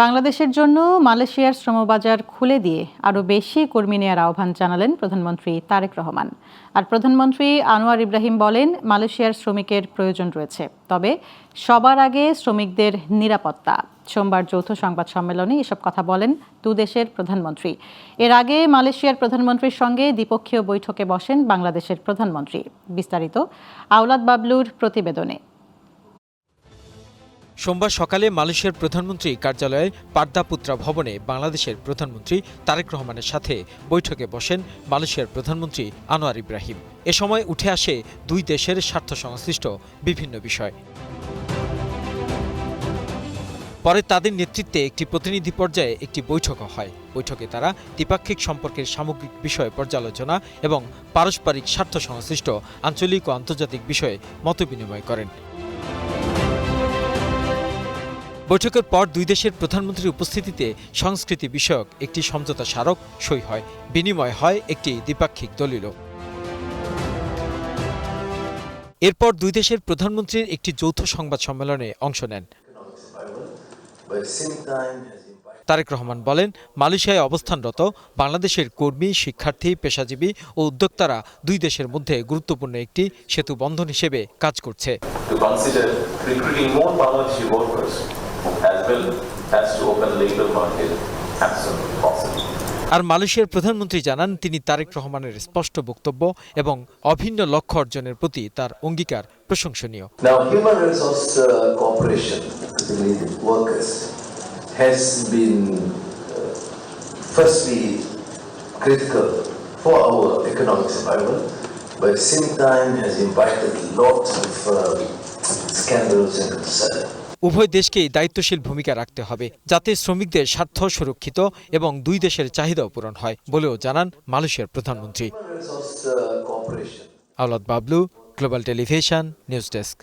বাংলাদেশের জন্য মালয়েশিয়ার শ্রমবাজার খুলে দিয়ে আরও বেশি কর্মী নেওয়ার আহ্বান জানালেন প্রধানমন্ত্রী তারেক রহমান। আর প্রধানমন্ত্রী আনোয়ার ইব্রাহিম বলেন, মালয়েশিয়ার শ্রমিকের প্রয়োজন রয়েছে, তবে সবার আগে শ্রমিকদের নিরাপত্তা। সোমবার যৌথ সংবাদ সম্মেলনে এসব কথা বলেন দুদেশের প্রধানমন্ত্রী। এর আগে মালয়েশিয়ার প্রধানমন্ত্রীর সঙ্গে দ্বিপক্ষীয় বৈঠকে বসেন বাংলাদেশের প্রধানমন্ত্রী। বিস্তারিত আওলাদ বাবলুর প্রতিবেদনে। সোমবার সকালে মালয়েশিয়ার প্রধানমন্ত্রী কার্যালয়ে পারদাপুত্রা ভবনে বাংলাদেশের প্রধানমন্ত্রী তারেক রহমানের সাথে বৈঠকে বসেন মালয়েশিয়ার প্রধানমন্ত্রী আনোয়ার ইব্রাহিম। এ সময় উঠে আসে দুই দেশের স্বার্থ সংশ্লিষ্ট বিভিন্ন বিষয়। পরে তাদের নেতৃত্বে একটি প্রতিনিধি পর্যায়ে একটি বৈঠকও হয়। বৈঠকে তারা দ্বিপাক্ষিক সম্পর্কের সামগ্রিক বিষয় পর্যালোচনা এবং পারস্পরিক স্বার্থ সংশ্লিষ্ট আঞ্চলিক ও আন্তর্জাতিক বিষয়ে মতবিনিময় করেন। বৈঠকের পর দুই দেশের প্রধানমন্ত্রীর উপস্থিতিতে সংস্কৃতি বিষয়ক একটি সমঝোতা স্মারক সই হয়। বিনিময় হয় একটি দ্বিপাক্ষিক দলিলও। এরপর দুই দেশের প্রধানমন্ত্রীর একটি যৌথ সংবাদ সম্মেলনে অংশ নেন। তারেক রহমান বলেন, মালয়েশিয়ায় অবস্থানরত বাংলাদেশের কর্মী, শিক্ষার্থী, পেশাজীবী ও উদ্যোক্তারা দুই দেশের মধ্যে গুরুত্বপূর্ণ একটি সেতু বন্ধন হিসেবে কাজ করছে। আর মালয়েশিয়ার প্রধানমন্ত্রী জানান, তিনি তারেক রহমানের স্পষ্ট বক্তব্য এবং অভিন্ন লক্ষ্য অর্জনের প্রতি তার অঙ্গীকার প্রশংসনীয়। has been firstly critical for our economic survival, but at the same time has invited lots of scandals and criticism. উভয় দেশকেই দায়িত্বশীল ভূমিকা রাখতে হবে, যাতে শ্রমিকদের স্বার্থ সুরক্ষিত এবং দুই দেশের চাহিদাও পূরণ হয় বলেও জানান মালয়েশিয়ার প্রধানমন্ত্রী। Awlad Bablu, global television, news desk.